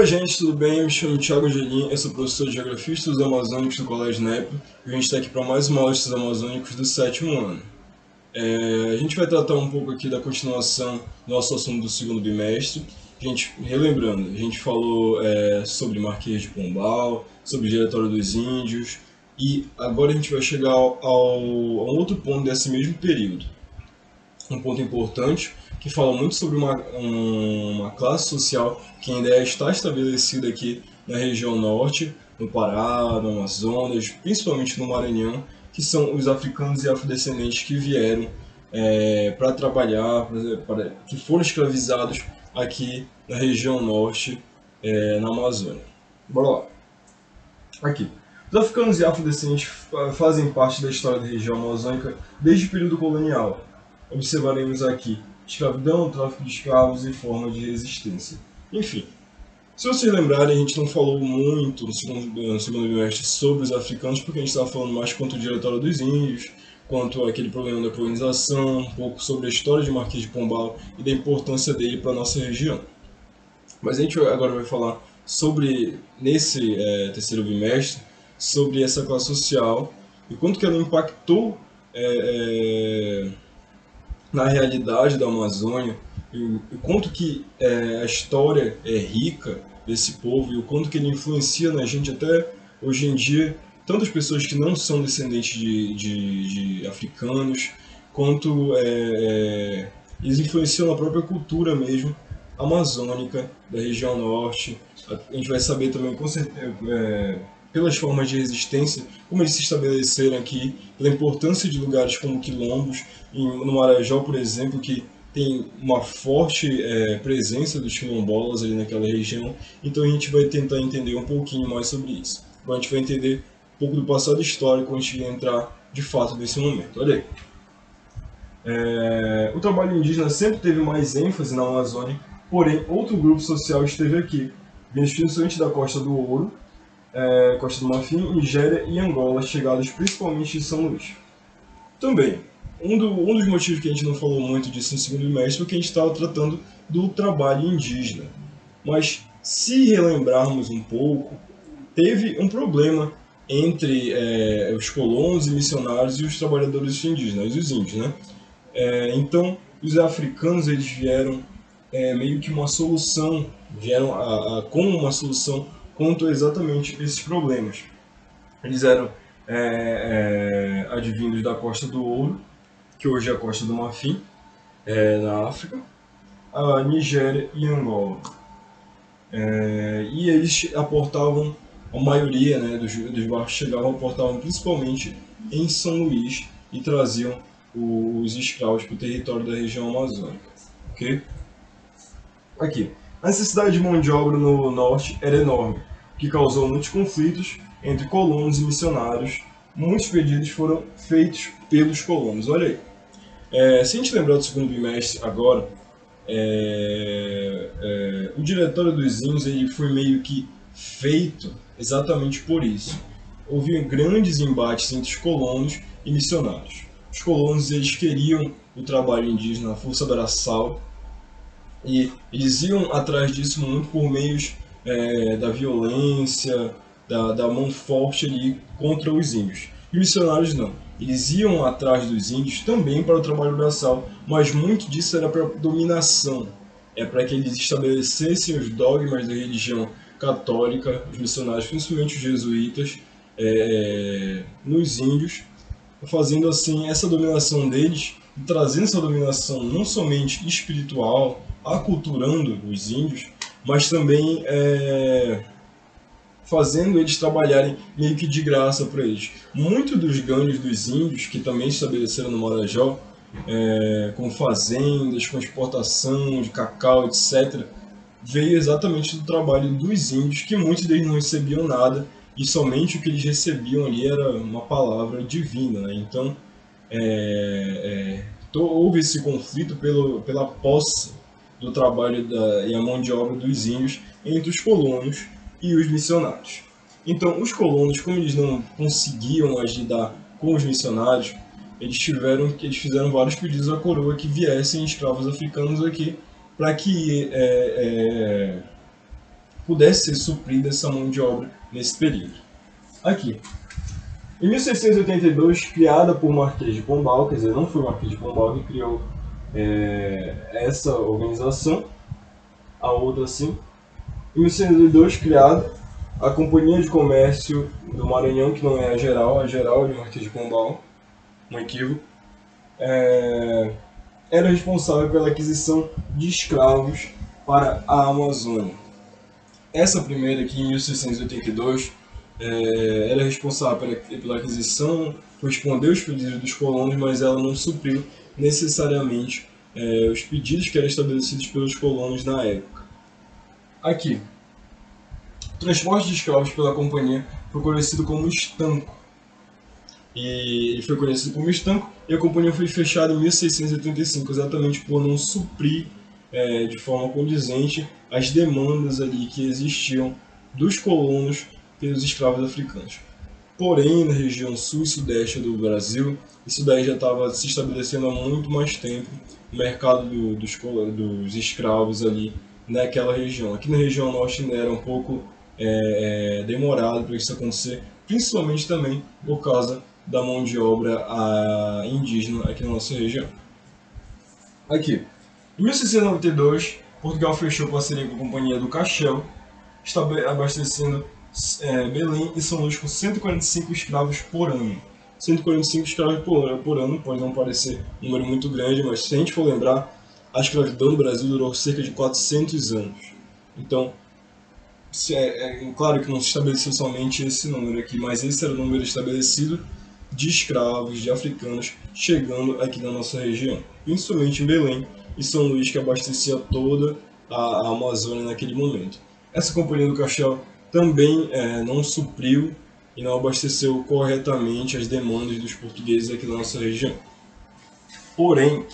Oi gente, tudo bem? Me chamo Thiago Angelim, eu sou professor de Geografia e Estudos Amazônicos do Colégio NEP e a gente está aqui para mais uma aula de Estudos Amazônicos do sétimo ano. A gente vai tratar um pouco aqui da continuação do nosso assunto do segundo bimestre. Relembrando, a gente falou sobre Marquês de Pombal, sobre o Diretório dos Índios e agora a gente vai chegar a um outro ponto desse mesmo período. Um ponto importante que fala muito sobre uma classe social que ainda está estabelecida aqui na região norte, no Pará, no Amazonas, principalmente no Maranhão, que são os africanos e afrodescendentes que vieram para trabalhar, que foram escravizados aqui na região norte, na Amazônia. Bora lá. Aqui. Os africanos e afrodescendentes fazem parte da história da região amazônica desde o período colonial. Observaremos aqui escravidão, tráfico de escravos e formas de resistência. Enfim, se vocês lembrarem, a gente não falou muito no segundo bimestre sobre os africanos, porque a gente estava falando mais quanto o Diretório dos Índios, quanto aquele problema da colonização, um pouco sobre a história de Marquês de Pombal e da importância dele para a nossa região. Mas a gente agora vai falar sobre, nesse terceiro bimestre, sobre essa classe social e quanto que ela impactou na realidade da Amazônia, e o quanto que a história é rica desse povo e o quanto que ele influencia na gente até hoje em dia, tanto as pessoas que não são descendentes de africanos, quanto eles influenciam na própria cultura mesmo amazônica da região norte. A gente vai saber também, com certeza, pelas formas de resistência, como eles se estabeleceram aqui, pela importância de lugares como quilombos, no Marajó, por exemplo, que tem uma forte presença dos quilombolas ali naquela região. Então a gente vai tentar entender um pouquinho mais sobre isso. Agora a gente vai entender um pouco do passado histórico antes de entrar de fato nesse momento. Olha aí. O trabalho indígena sempre teve mais ênfase na Amazônia, porém outro grupo social esteve aqui, vindo principalmente da Costa do Ouro, Costa do Marfim, Nigéria e Angola, chegados principalmente de São Luís. Também, um dos motivos que a gente não falou muito disso no segundo bimestre foi que a gente estava tratando do trabalho indígena. Mas, se relembrarmos um pouco, teve um problema entre os colonos e missionários e os trabalhadores indígenas, os índios, né? Então, os africanos eles vieram meio que uma solução, vieram como uma solução quanto a exatamente esses problemas. Eles eram advindos da Costa do Ouro, que hoje é a Costa do Marfim, na África, a Nigéria e Angola. E eles aportavam, a maioria dos barcos chegavam, aportavam principalmente em São Luís e traziam os escravos para o território da região amazônica. Okay? Aqui. A necessidade de mão de obra no norte era enorme, que causou muitos conflitos entre colonos e missionários. Muitos pedidos foram feitos pelos colonos. Olha aí. Se a gente lembrar do segundo bimestre agora, o Diretório dos Índios ele foi meio que feito exatamente por isso. Houve grandes embates entre os colonos e missionários. Os colonos eles queriam o trabalho indígena, a força braçal, e eles iam atrás disso muito por meios da violência, da mão forte ali contra os índios. E missionários não. Eles iam atrás dos índios também para o trabalho braçal, mas muito disso era para dominação. Para que eles estabelecessem os dogmas da religião católica, os missionários, principalmente os jesuítas, nos índios, fazendo assim essa dominação deles, e trazendo essa dominação não somente espiritual, aculturando os índios, mas também fazendo eles trabalharem meio que de graça para eles. Muitos dos ganhos dos índios, que também se estabeleceram no Marajó, com fazendas, com exportação de cacau, etc., veio exatamente do trabalho dos índios, que muitos deles não recebiam nada, e somente o que eles recebiam ali era uma palavra divina. Né? Então, houve esse conflito pela posse do trabalho e a mão de obra dos índios entre os colonos e os missionários. Então, os colonos, como eles não conseguiam lidar com os missionários, eles fizeram vários pedidos à coroa que viessem escravos africanos aqui, para que pudesse ser suprida essa mão de obra nesse período. Aqui. Em 1682, criada por Marquês de Pombal, quer dizer, não foi o Marquês de Pombal que criou essa organização, a outra sim. Em 1682, criada a Companhia de Comércio do Maranhão, que não é a geral de Marquês de Pombal, um equívoco, era responsável pela aquisição de escravos para a Amazônia. Essa primeira aqui, em 1682, era responsável pela aquisição, respondeu os pedidos dos colonos, mas ela não supriu necessariamente os pedidos que eram estabelecidos pelos colonos na época. Aqui, o transporte de escravos pela companhia foi conhecido como estanco. E ele foi conhecido como estanco, e a companhia foi fechada em 1685, exatamente por não suprir de forma condizente as demandas ali que existiam dos colonos pelos escravos africanos. Porém, na região sul e sudeste do Brasil, isso daí já estava se estabelecendo há muito mais tempo, o mercado dos escravos ali naquela região. Aqui na região norte ainda era um pouco demorado para isso acontecer, principalmente também por causa da mão de obra indígena aqui na nossa região. Aqui, em 1692, Portugal fechou parceria com a Companhia do Cachel, abastecendo Belém e São Luís com 145 escravos por ano. 145 escravos por ano pode não parecer um número muito grande, mas se a gente for lembrar, a escravidão no Brasil durou cerca de 400 anos. Então, claro que não se estabeleceu somente esse número aqui, mas esse era o número estabelecido de escravos, de africanos, chegando aqui na nossa região, principalmente em Belém e São Luís, que abastecia toda a Amazônia naquele momento. Essa Companhia do Cachel também não supriu e não abasteceu corretamente as demandas dos portugueses aqui na nossa região. Porém,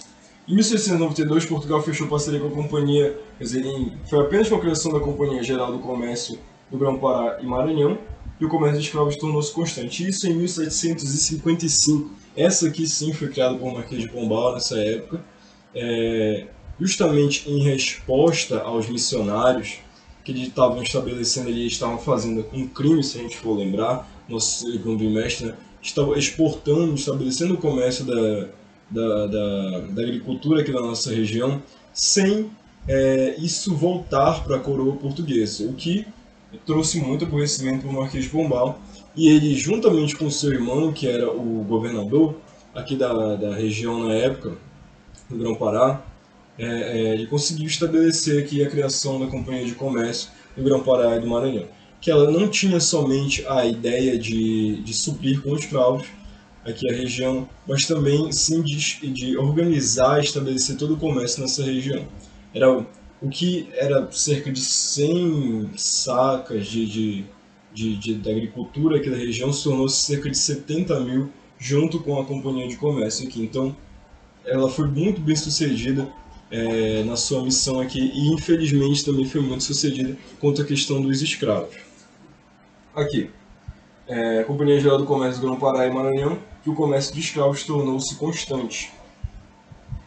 em 1692, Portugal fechou parceria com a companhia, quer dizer, foi apenas com a criação da Companhia Geral do Comércio do Grão-Pará e Maranhão, e o comércio de escravos tornou-se constante. Isso em 1755. Essa aqui sim foi criada por Marquês de Pombal nessa época, justamente em resposta aos missionários que eles estavam estabelecendo ali, estavam fazendo um crime, se a gente for lembrar, nosso segundo bimestre, né? Estavam exportando, estabelecendo o comércio da agricultura aqui na nossa região, sem isso voltar para a coroa portuguesa, o que trouxe muito aborrecimento para o Marquês de Pombal, e ele, juntamente com seu irmão, que era o governador aqui da região na época, do Grão-Pará, ele conseguiu estabelecer aqui a criação da Companhia de Comércio do Grão-Pará e do Maranhão, que ela não tinha somente a ideia de suprir com os escravos aqui a região, mas também sim de organizar e estabelecer todo o comércio nessa região. Era o que era cerca de 100 sacas da agricultura aqui da região, se tornou-se cerca de 70 mil junto com a Companhia de Comércio aqui. Então, ela foi muito bem sucedida na sua missão aqui, e infelizmente também foi muito sucedida quanto à questão dos escravos. Aqui, a Companhia Geral do Comércio do Grão-Pará e Maranhão, que o comércio de escravos tornou-se constante.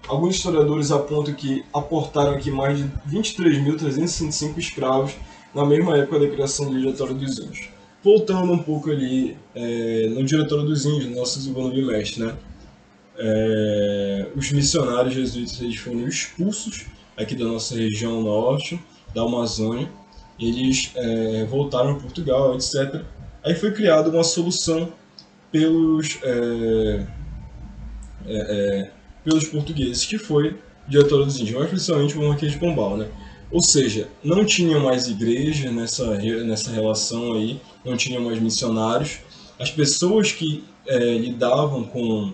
Alguns historiadores apontam que aportaram aqui mais de 23.365 escravos na mesma época da criação do Diretório dos Índios. Voltando um pouco ali no Diretório dos Índios, no nosso segundo bimestre, né? Os missionários jesuítas eles foram expulsos aqui da nossa região norte, da Amazônia, eles voltaram a Portugal, etc. Aí foi criada uma solução pelos portugueses, que foi o Diretório dos Índios, mas principalmente o Marquês de Pombal, né? Ou seja, não tinha mais igreja nessa relação aí, não tinha mais missionários. As pessoas que lidavam com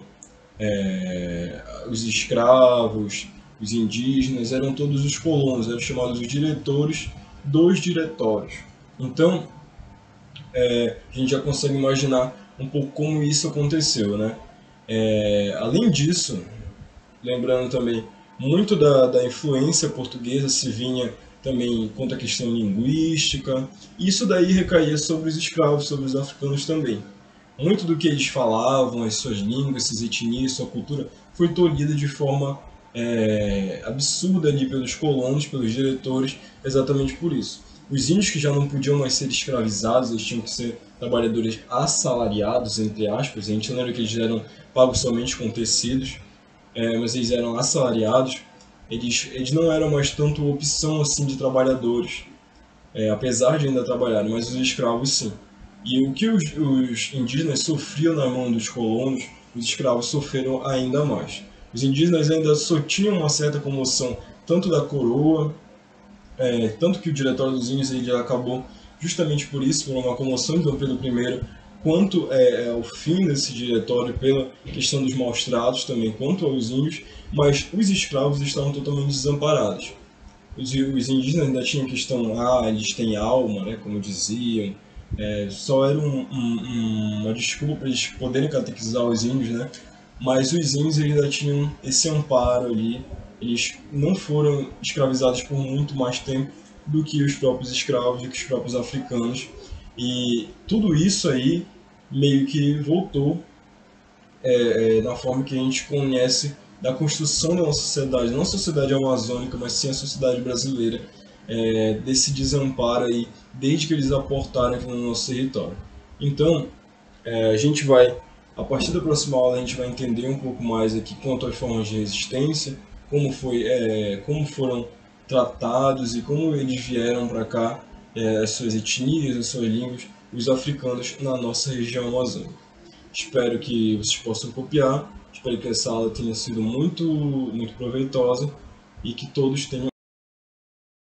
os escravos, os indígenas, eram todos os colonos, eram chamados os diretores dos diretórios. Então, a gente já consegue imaginar um pouco como isso aconteceu, né? Além disso, lembrando também, muito da influência portuguesa se vinha também quanto à questão linguística, e isso daí recaía sobre os escravos, sobre os africanos também. Muito do que eles falavam, as suas línguas, suas etnias, sua cultura, foi tolhida de forma absurda ali pelos colonos, pelos diretores, exatamente por isso. Os índios que já não podiam mais ser escravizados, eles tinham que ser trabalhadores assalariados, entre aspas. A gente lembra que eles eram pagos somente com tecidos, mas eles eram assalariados. Eles não eram mais tanto opção assim de trabalhadores, apesar de ainda trabalharem, mas os escravos sim. E o que os indígenas sofriam na mão dos colonos, os escravos sofreram ainda mais. Os indígenas ainda só tinham uma certa comoção, tanto da coroa, tanto que o Diretório dos Índios ele acabou justamente por isso, por uma comoção de Dom Pedro I, quanto ao fim desse diretório, pela questão dos maus-tratos também, quanto aos índios, mas os escravos estavam totalmente desamparados. Os indígenas ainda tinham a questão, eles têm alma, né, como diziam, só era uma desculpa para eles poderem catequizar os índios, né? Mas os índios ainda tinham esse amparo ali, eles não foram escravizados por muito mais tempo do que os próprios escravos, do que os próprios africanos. E tudo isso aí meio que voltou na forma que a gente conhece da construção da nossa sociedade, não a sociedade amazônica, mas sim a sociedade brasileira, desse desamparo aí, desde que eles aportaram aqui no nosso território. Então, a gente vai, a partir da próxima aula, a gente vai entender um pouco mais aqui quanto às formas de resistência, como foram tratados e como eles vieram para cá, as suas etnias, as suas línguas, os africanos na nossa região amazônica. Espero que vocês possam copiar, espero que essa aula tenha sido muito proveitosa e que todos tenham